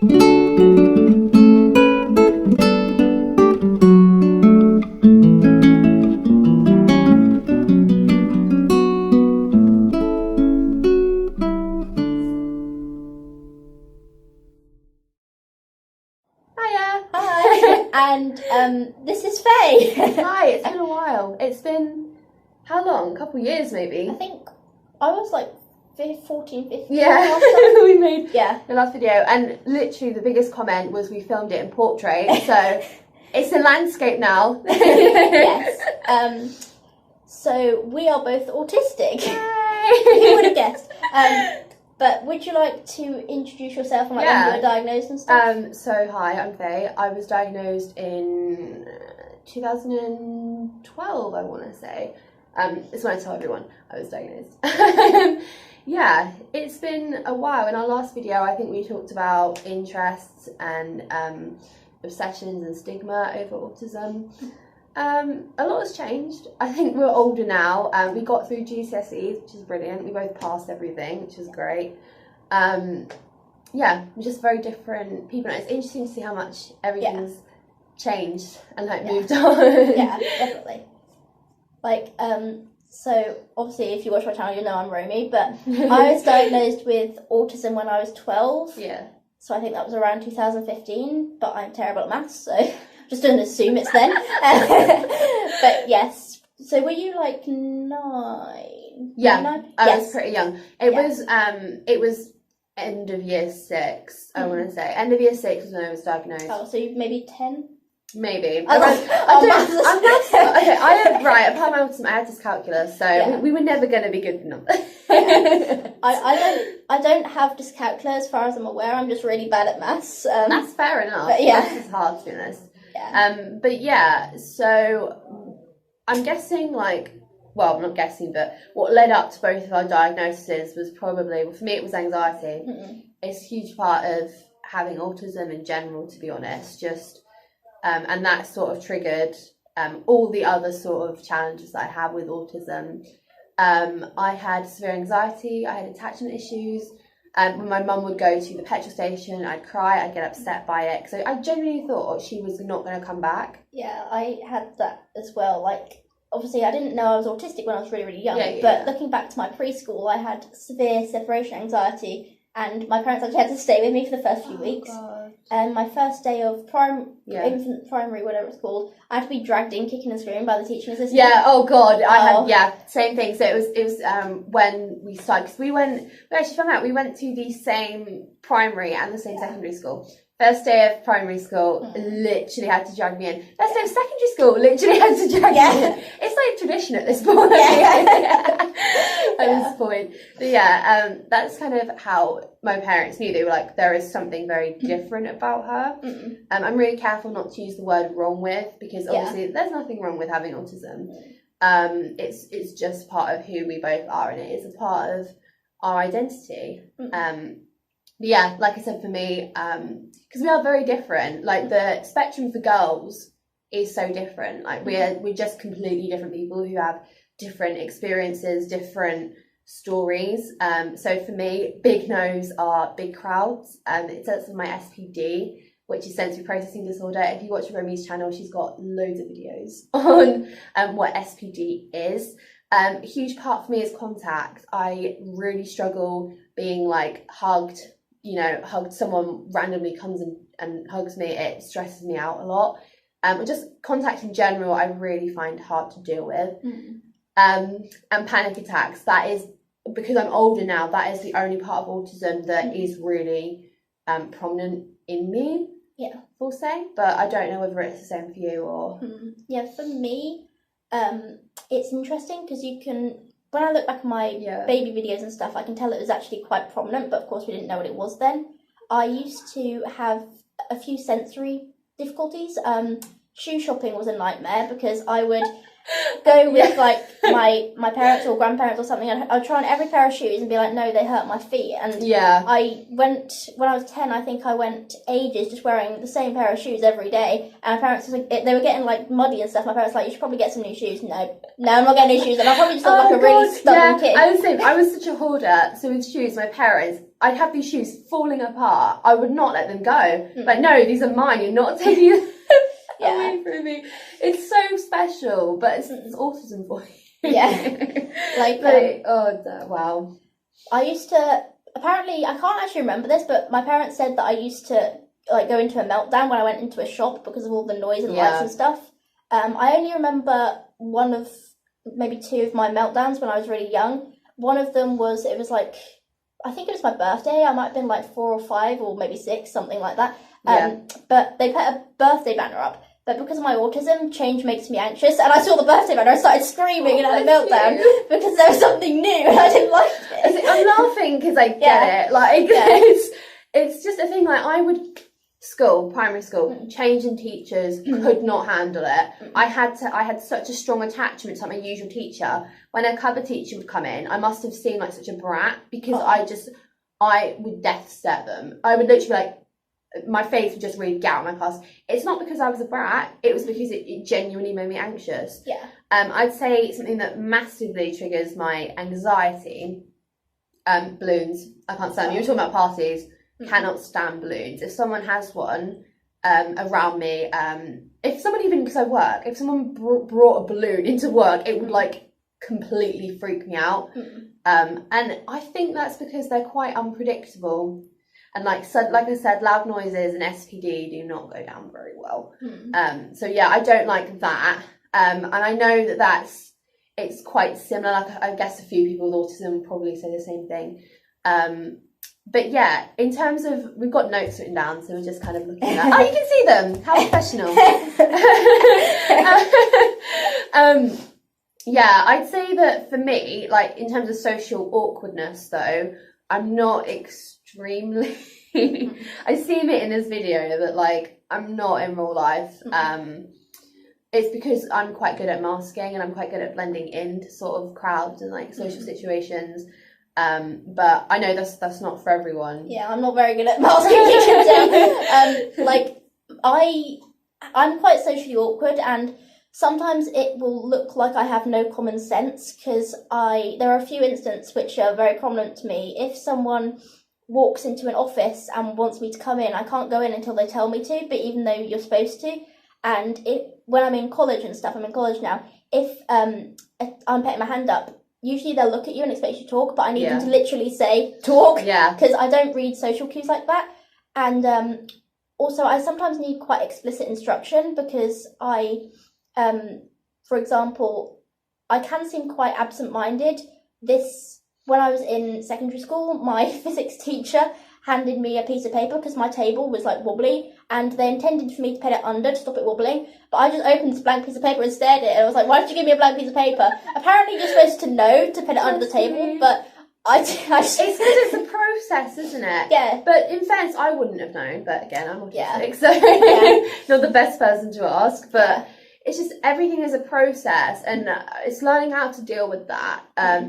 And this is Faye. Hi, it's been a while. It's been, how long? A couple of years maybe? I think I was like 14, 15. Yeah, we made the last video, and literally the biggest comment was we filmed it in portrait, so it's a landscape now. Yes. So we are both autistic. Yay! Who would have guessed? But would you like to introduce yourself and when you were diagnosed and stuff? So hi, I'm Faye. I was diagnosed in 2012, I want to say. It's when I tell everyone I was diagnosed. Yeah, it's been a while. In our last video, I think we talked about interests and obsessions and stigma over autism. A lot has changed. I think we're older now. We got through GCSEs, which is brilliant. We both passed everything, which is great. Yeah, we're just very different people. And it's interesting to see how much everything's changed and moved on. Yeah, definitely. Like, so obviously if you watch my channel, you know I'm Romy, but I was diagnosed with autism when I was 12. Yeah. So I think that was around 2015, but I'm terrible at maths, so just don't assume it's then. But yes. So were you like 9? Yeah, I was pretty young. It was end of year 6, I want to say. End of year 6 was when I was diagnosed. Oh, so maybe 10? Maybe. Okay, apart my autism, I had dyscalculia, so we were never going to be good enough. I don't have dyscalculia as far as I'm aware. I'm just really bad at maths. That's fair enough. But maths is hard, to be honest. Yeah. But yeah, so I'm guessing I'm not guessing, but what led up to both of our diagnoses was probably, well, for me it was anxiety. Mm-hmm. It's a huge part of having autism in general, to be honest, just and that sort of triggered all the other sort of challenges that I have with autism. I had severe anxiety, I had attachment issues. When my mum would go to the petrol station, I'd cry, I'd get upset by it. So I genuinely thought she was not going to come back. Yeah, I had that as well. Like, obviously I didn't know I was autistic when I was really, really young. But looking back to my preschool, I had severe separation anxiety. And my parents actually had to stay with me for the first few weeks. God. And my first day of infant primary, whatever it's called, I had to be dragged in kicking and screaming by the teaching assistant. Yeah, oh God, I had, same thing. So it was when we started, because we actually found out we went to the same primary and the same secondary school. First day of primary school, literally had to drag me in. First day of secondary school, literally had to drag me in. It's like tradition at this point. At this point. But that's kind of how my parents knew. They were like, there is something very different about her. I'm really careful not to use the word wrong with, because obviously there's nothing wrong with having autism. It's just part of who we both are, and it is a part of our identity. But yeah, like I said, for me, because we are very different. Like, the spectrum for girls is so different. Like, we're just completely different people who have different experiences, different stories. So for me, big no's are big crowds. It says on my SPD, which is sensory processing disorder. If you watch Romy's channel, she's got loads of videos on what SPD is. A huge part for me is contact. I really struggle being like hugged. Someone randomly comes and hugs me, it stresses me out a lot. Just contact in general, I really find hard to deal with. And panic attacks, that is, because I'm older now, that is the only part of autism that is really prominent in me, we'll say. But I don't know whether it's the same for you or... Yeah, for me, it's interesting because you can... When I look back at my baby videos and stuff, I can tell it was actually quite prominent, but of course we didn't know what it was then. I used to have a few sensory difficulties. Shoe shopping was a nightmare because I would go with like my parents or grandparents or something, and I'd try on every pair of shoes and be like, no, they hurt my feet. And I went, when I was 10, I think I went ages just wearing the same pair of shoes every day, and my parents was like, they were getting like muddy and stuff. My parents were like, you should probably get some new shoes. No, I'm not getting new shoes, and I probably just look like a really stubborn kid. I was such a hourder. So with shoes, my parents, I'd have these shoes falling apart. I would not let them go. Like, no, these are mine. You're not taking them away from me. It's so special, but it's autism for you. Yeah. Like wow. I used to, apparently, I can't actually remember this, but my parents said that I used to like go into a meltdown when I went into a shop because of all the noise and lights and stuff. I only remember one of maybe two of my meltdowns when I was really young. One of them was, it was like, I think it was my birthday. I might have been like 4 or 5 or maybe 6, something like that. But they put a birthday banner up. But because of my autism, change makes me anxious. And I saw the birthday banner, I started screaming and had a meltdown because there was something new and I didn't like it. I'm laughing because I get it. Like, it's just a thing. Like, I would primary school, changing teachers, could not handle it. I had such a strong attachment to my usual teacher. When a cover teacher would come in, I must have seemed like such a brat because I would death stare them. I would literally be like, my face would just really get out of my class. It's not because I was a brat, it was because it genuinely made me anxious. I'd say something that massively triggers my anxiety, balloons. I can't stand them. You were talking about parties. Cannot stand balloons. If someone has one around me, if someone, even because I work, if someone brought a balloon into work, it would like completely freak me out. And I think that's because they're quite unpredictable. And like I said, loud noises and SPD do not go down very well. So yeah, I don't like that. And I know it's quite similar. Like, I guess a few people with autism probably say the same thing. But yeah, in terms of, we've got notes written down, so we're just kind of looking at. Oh, you can see them. How professional. Yeah, I'd say that for me, like in terms of social awkwardness, though, I'm not extremely. I seem it in this video that like I'm not in real life. It's because I'm quite good at masking and I'm quite good at blending into sort of crowds and like social situations. But I know that's not for everyone. Yeah, I'm not very good at masking, you can tell. Like I'm quite socially awkward, and sometimes it will look like I have no common sense because there are a few instances which are very prominent to me. If someone walks into an office and wants me to come in, I can't go in until they tell me to, but even though you're supposed to. And when I'm in college and stuff, I'm in college now, if I'm putting my hand up, usually they'll look at you and expect you to talk, but I need them to literally say talk, because I don't read social cues like that. And also I sometimes need quite explicit instruction because for example, I can seem quite absent-minded. When I was in secondary school, my physics teacher handed me a piece of paper because my table was like wobbly, and they intended for me to put it under to stop it wobbling, but I just opened this blank piece of paper and stared at it, and I was like, why did you give me a blank piece of paper? Apparently you're supposed to know to put it under the table, but it's because it's a process, isn't it? Yeah. But in fairness, I wouldn't have known, but again, I'm autistic, so not the best person to ask, but it's just everything is a process, and it's learning how to deal with that.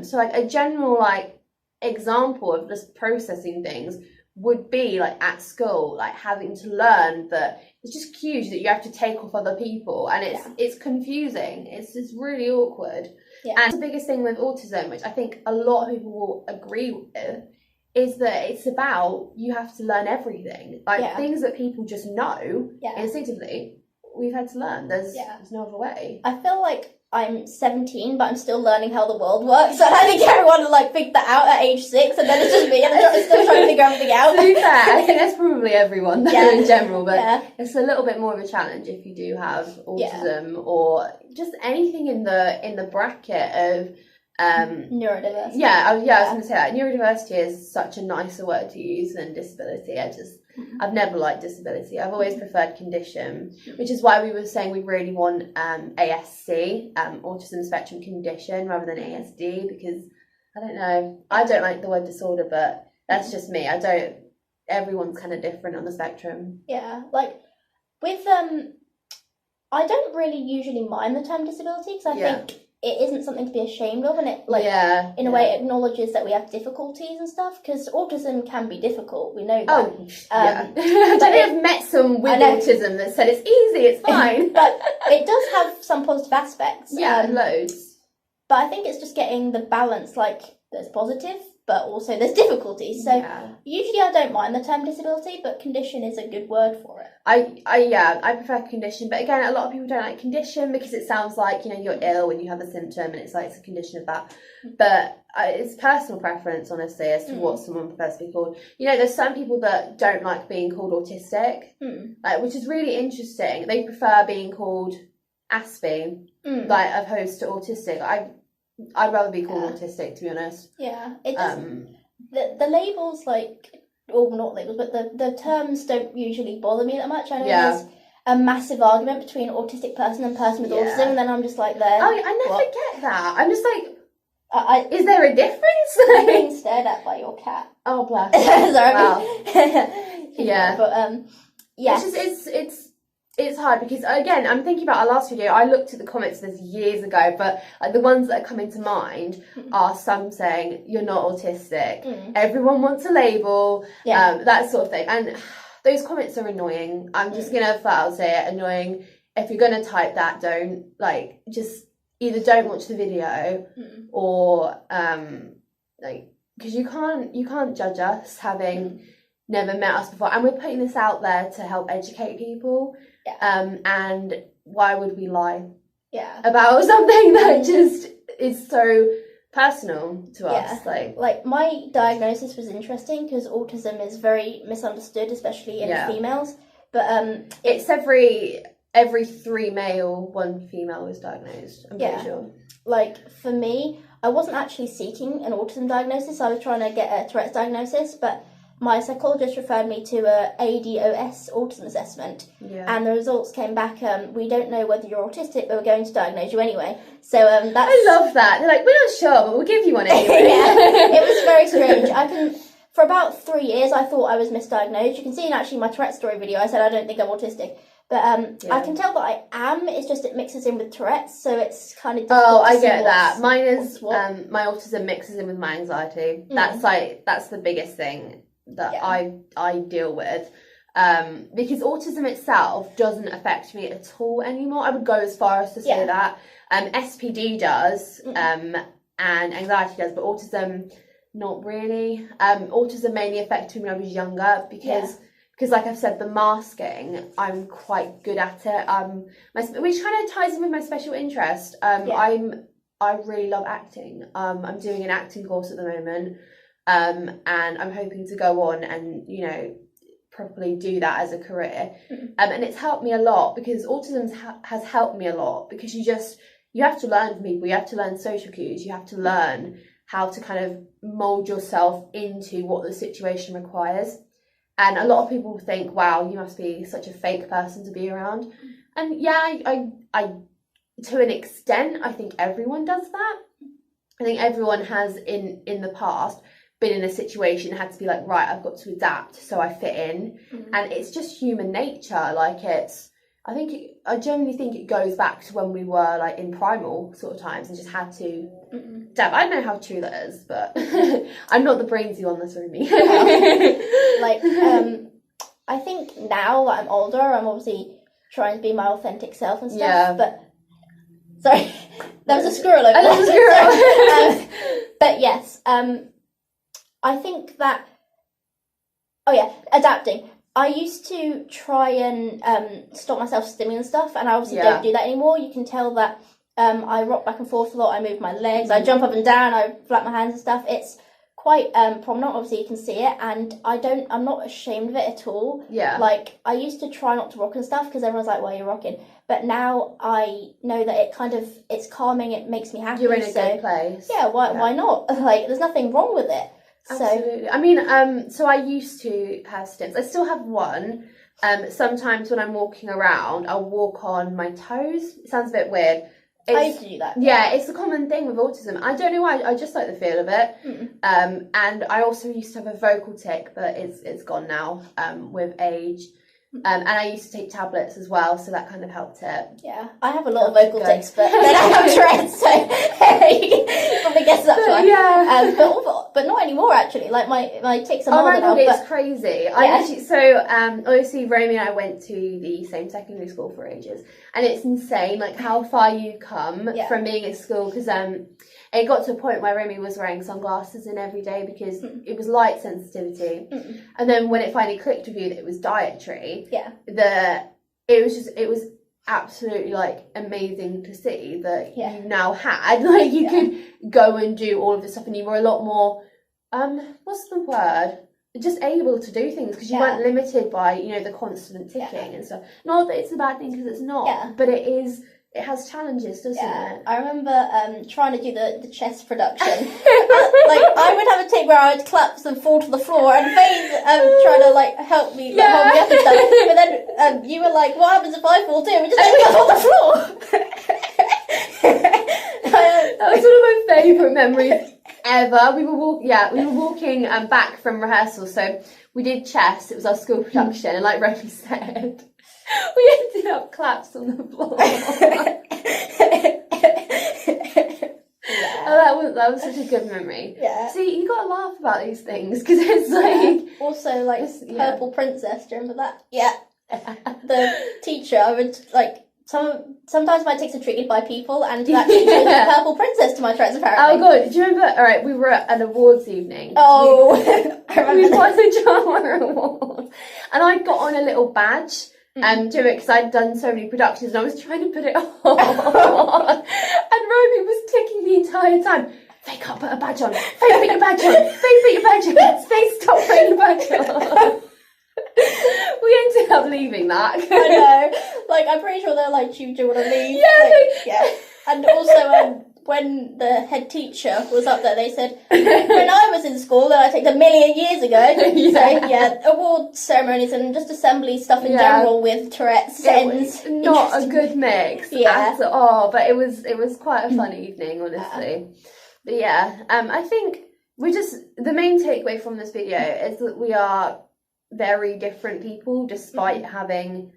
So like a general like example of just processing things would be like at school, like having to learn that it's just cues that you have to take off other people, and it's confusing. It's just really awkward. And the biggest thing with autism, which I think a lot of people will agree with, is that it's about you have to learn everything. Like things that people just know instinctively, we've had to learn. There's no other way. I feel like I'm 17, but I'm still learning how the world works. And I think everyone will like figure that out at age 6, and then it's just me, and I'm still trying to figure everything out. To be fair, I think that's probably everyone though, in general, but it's a little bit more of a challenge if you do have autism or just anything in the bracket of neurodiversity. I was going to say that neurodiversity is such a nicer word to use than disability. I've never liked disability. I've always preferred condition, which is why we were saying we really want ASC, autism spectrum condition, rather than ASD, because I don't know. I don't like the word disorder, but that's just me. Everyone's kind of different on the spectrum. Yeah, like with I don't really usually mind the term disability because I think it isn't something to be ashamed of, and it in a way acknowledges that we have difficulties and stuff, because autism can be difficult, we know that. I don't know, I've met some with autism that said it's easy, it's fine. But it does have some positive aspects. Loads. But I think it's just getting the balance, like there's positive but also there's difficulties, so usually I don't mind the term disability, but condition is a good word for it. I prefer condition, but again, a lot of people don't like condition because it sounds like, you know, you're ill when you have a symptom and it's like it's a condition of that. But it's personal preference, honestly, as to what someone prefers to be called. You know, there's some people that don't like being called autistic, which is really interesting. They prefer being called Aspie, like opposed to autistic. I'd rather be called autistic, to be honest. Yeah, it does. The labels, like, or not labels, but the terms don't usually bother me that much. I know there's a massive argument between autistic person and person with autism, and then I'm just like, there. I never get that. I'm just like, is there a difference? I'm being stared at by your cat. Oh, bless. Sorry. Wow. Yeah. But yeah. It's hard because, again, I'm thinking about our last video. I looked at the comments this years ago, but like the ones that are coming to mind are some saying, you're not autistic. Everyone wants a label, that sort of thing. And those comments are annoying. I'm just going to flat out say it, annoying. If you're going to type that, don't, like, just either don't watch the video or, like, because you can't judge us having never met us before. And we're putting this out there to help educate people. And why would we lie about something that just is so personal to us? Like my diagnosis was interesting because autism is very misunderstood, especially in females. But it's every 3 male, 1 female is diagnosed, I'm pretty sure. Like for me, I wasn't actually seeking an autism diagnosis. I was trying to get a Tourette's diagnosis, but my psychologist referred me to a ADOS autism assessment, and the results came back, we don't know whether you're autistic, but we're going to diagnose you anyway. So that's... I love that. They're like, we're not sure, but we'll give you one anyway. It was very strange. For about 3 years, I thought I was misdiagnosed. You can see in actually my Tourette story video, I said I don't think I'm autistic. But I can tell that I am, it's just it mixes in with Tourette's, so it's kind of difficult. Oh, I get that. Mine is, my autism mixes in with my anxiety. That's the biggest thing that I deal with, because autism itself doesn't affect me at all anymore. I would go as far as to say that SPD does, and anxiety does, but autism not really. Autism mainly affected me when I was younger because like I've said, the masking, I'm quite good at it, which kind of ties in with my special interest. I really love acting. I'm doing an acting course at the moment. And I'm hoping to go on and, you know, properly do that as a career. And it's helped me a lot because autism has helped me a lot because you have to learn from people, you have to learn social cues, you have to learn how to kind of mould yourself into what the situation requires. And a lot of people think, wow, you must be such a fake person to be around. And I to an extent, I think everyone does that. I think everyone has in the past been in a situation, had to be like, right, I've got to adapt so I fit in. And it's just human nature. Like I generally think it goes back to when we were like in primal sort of times and just had to adapt. I don't know how true that is, but I'm not the brainsy one that's me. I think now that I'm older, I'm obviously trying to be my authentic self and stuff, but sorry, there was a squirrel over there. But yes, I think that, adapting. I used to try and stop myself stimming and stuff, and I obviously don't do that anymore. You can tell that I rock back and forth a lot, I move my legs, I jump up and down, I flap my hands and stuff. It's quite prominent, obviously you can see it, and I'm not ashamed of it at all. Like, I used to try not to rock and stuff, because everyone's like, well, you're rocking. But now I know that it's calming, it makes me happy. You're in a good place. Yeah, why not? Like, there's nothing wrong with it. Absolutely. I mean, so I used to have stims. I still have one. Sometimes when I'm walking around, I'll walk on my toes. It sounds a bit weird. I used to do that. Yeah, it's a common thing with autism. I don't know why. I just like the feel of it. And I also used to have a vocal tic, but it's gone now with age. Mm. And I used to take tablets as well, so that kind of helped it. Yeah, I have a lot of vocal tics, but then I have Tourette, so you can probably guess that's why. Yeah. But not anymore, actually. Like, my tics are Oh milder my god, now, it's crazy. I actually, obviously Romy and I went to the same secondary school for ages, and it's insane, like, how far you've come from being at school, because it got to a point where Romy was wearing sunglasses in every day because it was light sensitivity. And then when it finally clicked with you that it was dietary, it was absolutely, like, amazing to see that you now had, like, you could go and do all of this stuff, and you were a lot more, what's the word? Just able to do things, because you weren't limited by, you know, the constant ticking and stuff. Not that it's a bad thing, because it's not, but it is. It has challenges, doesn't it? I remember trying to do the chest production. Like, I would have a tic where I would collapse and fall to the floor, and Faye's trying to, like, help me, like, hold me up and stuff. But then you were like, "What happens if I fall too?" We just let me go on the floor. That was one of my favourite memories ever. We were walking back from rehearsal, so we did chess. It was our school production, and like Romy said, we ended up collapsed on the floor. Oh, that was such a good memory. Yeah. See, you gotta laugh about these things, because it's like also, like, Purple Princess. Do you remember that? Yeah. The teacher, I would, like, sometimes my tics are triggered by people, and that teacher was the Purple Princess to my friends, apparently. Oh god, do you remember? All right, we were at an awards evening. Oh, I remember. We won the drama award, and I got on a little badge. Do it because I'd done so many productions, and I was trying to put it on, and Romy was ticking the entire time. Faye can't put a badge on. Faye, put your badge on. Faye, put your badge on. Faye, stop putting your badge on. We ended up leaving that. I know. Like, I'm pretty sure they're like, "Do you want to leave?" Yeah. Like, yeah. And also, when the head teacher was up there, they said, "When I was in school, that I think 1,000,000 years ago." So award ceremonies and just assembly stuff in general with Tourette's ends. Not a good mix at all, but it was quite a fun evening, honestly. But I think the main takeaway from this video is that we are very different people despite having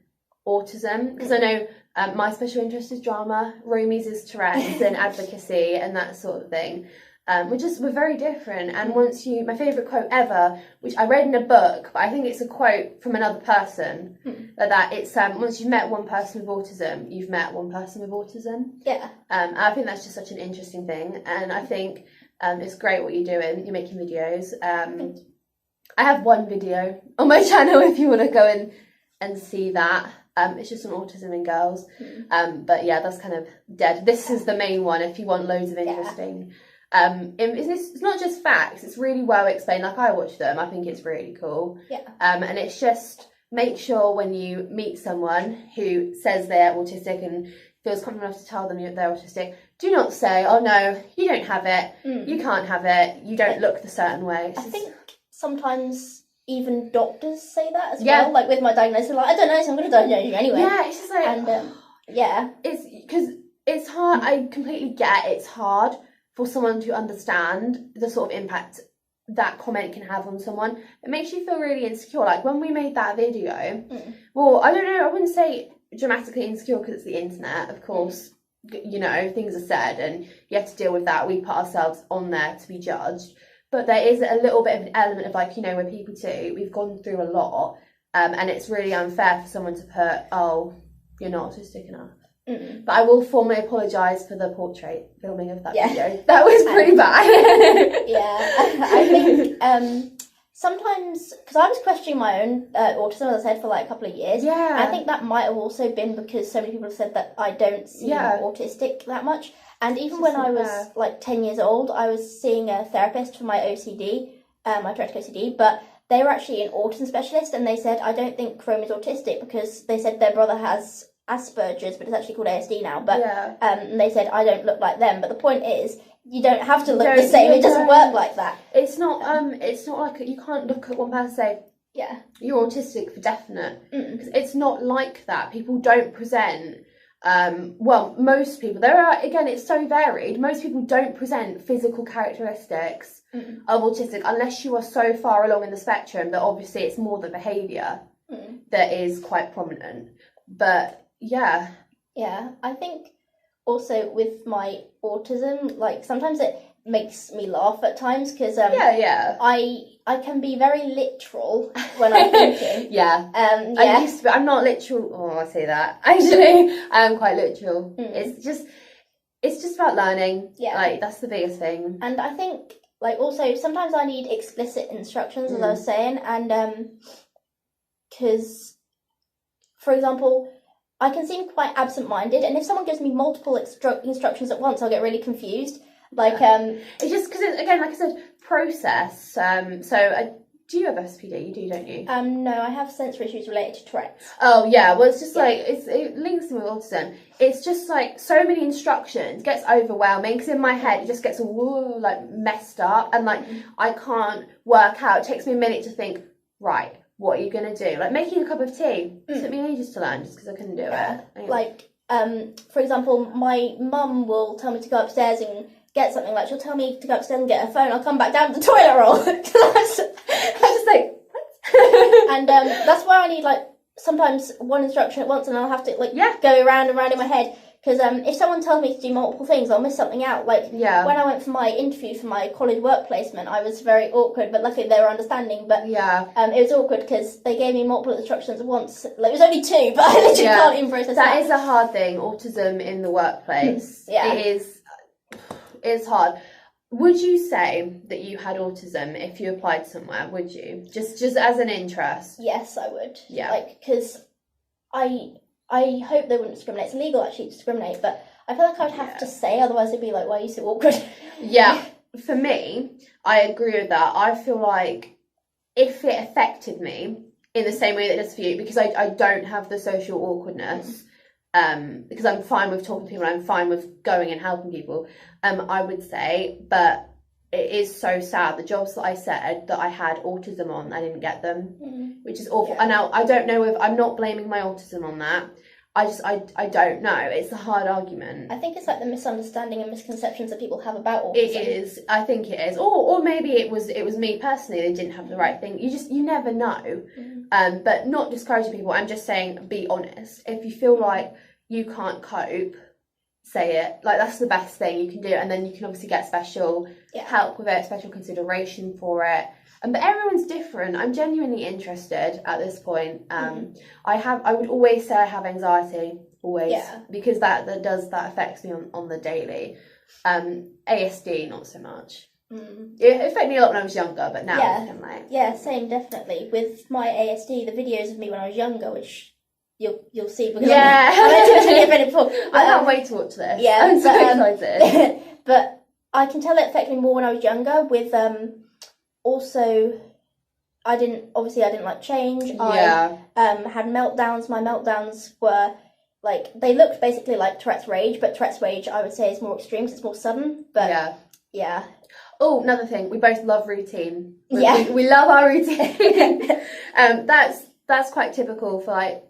autism, because I know my special interest is drama, Romy's is Tourette's and advocacy and that sort of thing. We're very different, and my favourite quote ever, which I read in a book, but I think it's a quote from another person, that it's once you've met one person with autism, you've met one person with autism. Yeah. I think that's just such an interesting thing, and I think it's great what you're doing. You're making videos. I have one video on my channel if you want to go and see that. It's just on autism in girls. But yeah, that's kind of dead. This is the main one if you want loads of interesting. It's not just facts, it's really well explained. Like, I watch them, I think it's really cool. Yeah. And it's just, make sure when you meet someone who says they're autistic and feels confident enough to tell them they're autistic, do not say, "Oh no, you don't have it, you can't have it, you don't look the certain way." I think sometimes even doctors say that as well. Like, with my diagnosis, like, "I don't know, so I'm going to diagnose you anyway." Yeah, it's just like, and it's because it's hard. I completely get it's hard for someone to understand the sort of impact that comment can have on someone. It makes you feel really insecure. Like, when we made that video, well, I don't know, I wouldn't say dramatically insecure because it's the internet, of course. You know, things are said and you have to deal with that. We put ourselves on there to be judged. But there is a little bit of an element of, like, you know, we're people too. We've gone through a lot. And it's really unfair for someone to put, "Oh, you're not autistic enough." But I will formally apologise for the portrait filming of that video. That was pretty bad. I think sometimes, because I was questioning my own autism, as I said, for like a couple of years. I think that might have also been because so many people have said that I don't seem autistic that much. And even when I was like 10 years old, I was seeing a therapist for my OCD, my Tourette OCD, but they were actually an autism specialist, and they said, "I don't think Chrome is autistic," because they said their brother has Asperger's, but it's actually called ASD now. But and they said I don't look like them. But the point is, you don't have to look the same. It doesn't work like that. It's not like you can't look at one person and say, "Yeah, you're autistic for definite," because it's not like that. People don't present. Well, most people, it's so varied. Most people don't present physical characteristics of autistic unless you are so far along in the spectrum that obviously it's more the behaviour. that is quite prominent. But yeah. Yeah, I think also with my autism, like sometimes it makes me laugh at times because I can be very literal when I'm thinking. I used to be, I'm not literal. Oh, I say that. Actually, I am quite literal. It's just about learning. Yeah, like that's the biggest thing. And I think like also sometimes I need explicit instructions, as I was saying, and because for example, I can seem quite absent-minded, and if someone gives me multiple instructions at once, I'll get really confused. Like, it's just because, again, like I said, process. Do you have SPD? You do, don't you? No, I have sensory issues related to Tourette's. Oh yeah, well it's just like it links to with autism. It's just like so many instructions gets overwhelming because in my head it just gets all like messed up, and like I can't work out. It takes me a minute to think. Right. What are you going to do? Like making a cup of tea. It took me ages to learn just because I couldn't do it. Anyway. Like, for example, my mum will tell me to go upstairs and get something. Like, she'll tell me to go upstairs and get her phone. I'll come back down to the toilet roll. I'm just like, what? And that's why I need, like, sometimes one instruction at once and I'll have to, like, go around and around in my head. Because if someone tells me to do multiple things, I'll miss something out. Like, when I went for my interview for my college work placement, I was very awkward, but luckily they were understanding. But it was awkward because they gave me multiple instructions at once. Like, it was only 2, but I literally can't even process that. That is a hard thing, autism in the workplace. It's hard. Would you say that you had autism if you applied somewhere? Would you? Just as an interest? Yes, I would. Yeah. Like, because I hope they wouldn't discriminate. It's illegal actually to discriminate, but I feel like I'd have to say, otherwise they'd be like, why are you so awkward? Yeah, for me, I agree with that. I feel like if it affected me in the same way that it does for you, because I don't have the social awkwardness, because I'm fine with talking to people, I'm fine with going and helping people, I would say, but it is so sad. The jobs that I said that I had autism on, I didn't get them, which is awful. And now I don't know if I'm not blaming my autism on that. I don't know. It's a hard argument. I think it's like the misunderstanding and misconceptions that people have about autism. It is. I think it is. Or maybe it was me personally. They didn't have the right thing. You never know. But not discouraging people. I'm just saying, be honest. If you feel like you can't cope, say it. Like that's the best thing you can do, and then you can obviously get special help with it, special consideration for it. But everyone's different. I'm genuinely interested at this point. I would always say I have anxiety, always, because that affects me on the daily. ASD, not so much. It affected me a lot when I was younger, but now I'm like same, definitely. With my ASD, the videos of me when I was younger, which you'll see because I can't wait to watch this. Yeah, I'm so excited. But I can tell it affected me more when I was younger. With also, I didn't like change. I had meltdowns. My meltdowns were like, they looked basically like Tourette's rage, but Tourette's rage I would say is more extreme because it's more sudden. But yeah. Oh, another thing, we both love routine. We love our routine. That's quite typical for like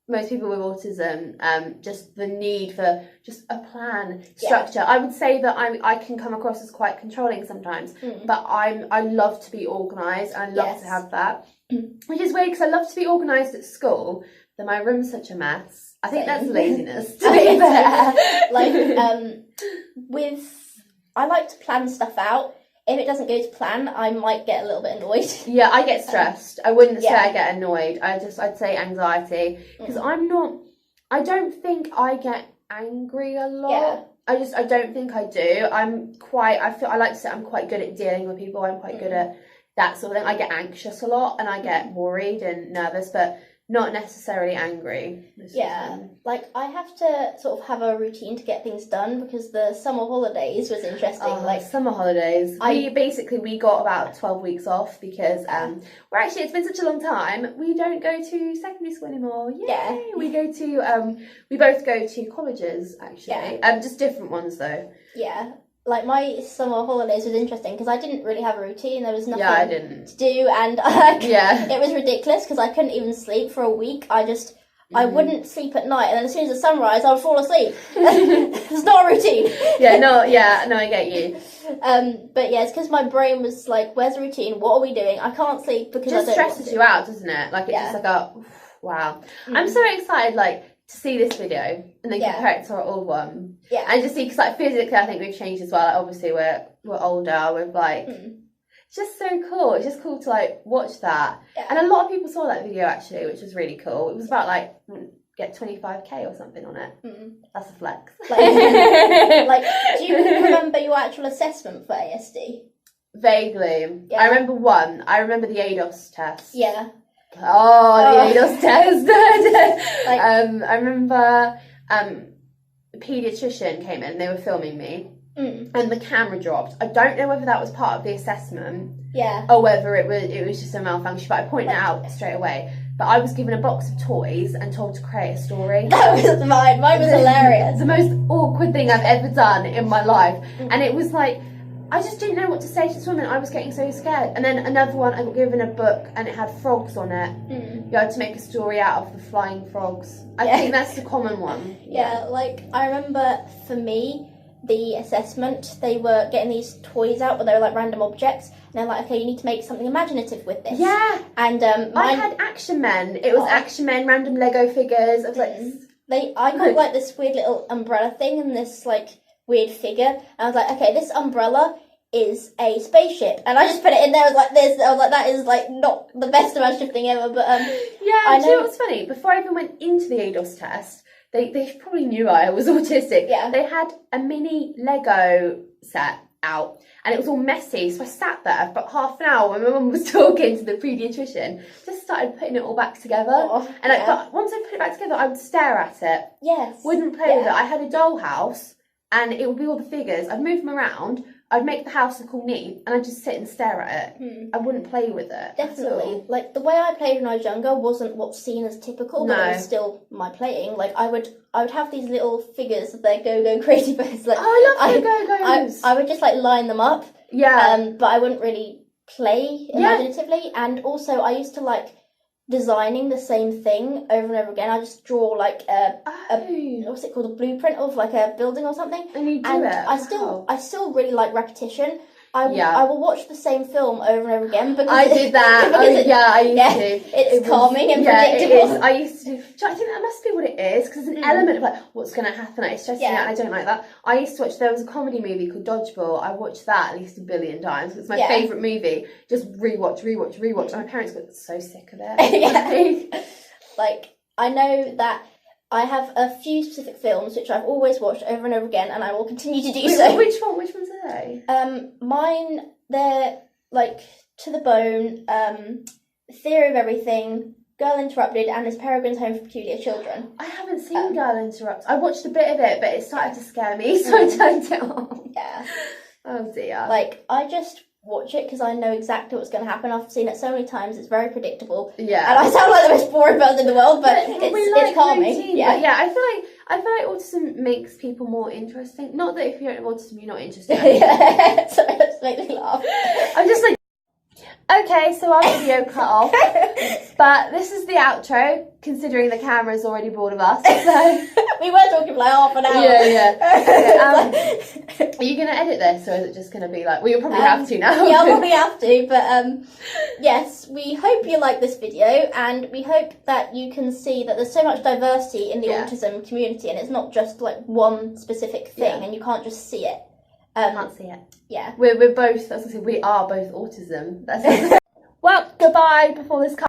most people with autism, just the need for just a plan, structure. I would say that I can come across as quite controlling sometimes, but I love to be organised. I love to have that, which is weird because I love to be organised at school. But my room's such a mess. I think that's laziness. To be fair, like I like to plan stuff out. If it doesn't go to plan, I might get a little bit annoyed. Yeah, I get stressed. I wouldn't say I get annoyed. I'd say anxiety. Because I don't think I get angry a lot. I don't think I do. I like to say I'm quite good at dealing with people. I'm quite good at that sort of thing. I get anxious a lot and I get worried and nervous, but not necessarily angry. Like I have to sort of have a routine to get things done because the summer holidays was interesting. Like summer holidays, we got about 12 weeks off because it's been such a long time. We don't go to secondary school anymore. Yay! We go to we both go to colleges actually. Just different ones though. Like my summer holidays was interesting because I didn't really have a routine. There was nothing to do, and it was ridiculous because I couldn't even sleep for a week. I wouldn't sleep at night, and then as soon as the sun rise, I would fall asleep. It's not a routine. No, I get you. But yeah, it's because my brain was like, where's the routine? What are we doing? I can't sleep because just I don't stresses you out, doesn't it? Like, it's just like a, wow. I'm so excited, like, to see this video and then compare it to our old one. Yeah. And just see, because like physically I think we've changed as well. Like, obviously we're older, we're like, it's just so cool. It's just cool to like watch that. Yeah. And a lot of people saw that video actually, which was really cool. It was about like, get 25k or something on it. That's a flex. Like, do you remember your actual assessment for ASD? Vaguely. Yeah. I remember one. I remember the ADOS test. Yeah. Oh, the ADOS test. I remember the paediatrician came in, they were filming me, and the camera dropped. I don't know whether that was part of the assessment, or whether it was just a malfunction, but I pointed it out straight away. But I was given a box of toys and told to create a story. That was mine. Mine was hilarious. The most awkward thing I've ever done in my life. And it was like, I just didn't know what to say to this woman. I was getting so scared. And then another one, I got given a book and it had frogs on it. You had to make a story out of the flying frogs. I think that's the common one. Yeah, like I remember for me, the assessment, they were getting these toys out, but they were like random objects. And they're like, okay, you need to make something imaginative with this. Yeah. And I had action men. It was action men, random Lego figures. I was like, I got like this weird little umbrella thing and this like weird figure. And I was like, okay, this umbrella is a spaceship. And I just put it in there. I was like, this. I was like, that is like not the best imaginative thing ever. But yeah, I know. Do you know what's funny? Before I even went into the ADOS test, they probably knew I was autistic. Yeah. They had a mini Lego set out and it was all messy, so I sat there for about half an hour when my mum was talking to the paediatrician, just started putting it all back together. And but once I put it back together, I would stare at it. Yes. Wouldn't play with it. I had a dollhouse and it would be all the figures. I'd move them around, I'd make the house look all neat, and I'd just sit and stare at it. I wouldn't play with it. Definitely. Like, the way I played when I was younger wasn't what's seen as typical, but it was still my playing. Like, I would have these little figures of their go-go crazy birds. Like, I love the go-go's. I would just, like, line them up. Yeah. But I wouldn't really play imaginatively. And also, I used to like designing the same thing over and over again. I just draw like a what's it called, a blueprint of like a building or something. And you do it. I still really like repetition. I will watch the same film over and over again because I did that. I used to. It's calming and predictable. It is. I used to. I think that must be what it is, because there's an element of like, what's going to happen? It's stressing out. I don't like that. I used to watch. There was a comedy movie called Dodgeball. I watched that at least 1 billion times. It's my favourite movie. Just rewatch. And my parents got so sick of it. Like, I know that I have a few specific films which I've always watched over and over again, and I will continue to do so. Which ones are they? Mine, they're like To the Bone, Theory of Everything, Girl Interrupted, and Miss Peregrine's Home for Peculiar Children. I haven't seen Girl Interrupted. I watched a bit of it, but it started to scare me, so I turned it off. Yeah. Oh dear. Like, I just watch it because I know exactly what's going to happen. I've seen it so many times, it's very predictable. Yeah. And I sound like the most boring person in the world, but it's calming. Routine, yeah. But yeah, I feel like autism makes people more interesting. Not that if you don't have autism, you're not interested. Yeah. Sorry, that just makes me laugh. I'm just like, okay, so our video cut off. But this is the outro, considering the camera's already bored of us. So we were talking for like half an hour. Yeah. Are you going to edit this, or is it just going to be like, well, you'll probably have to now. Yeah, I'll probably have to, but yes, we hope you like this video, and we hope that you can see that there's so much diversity in the autism community, and it's not just like one specific thing, and you can't just see it. Can't see it. Yeah. We're both, as I said, we are both autism. Well, goodbye before this comes.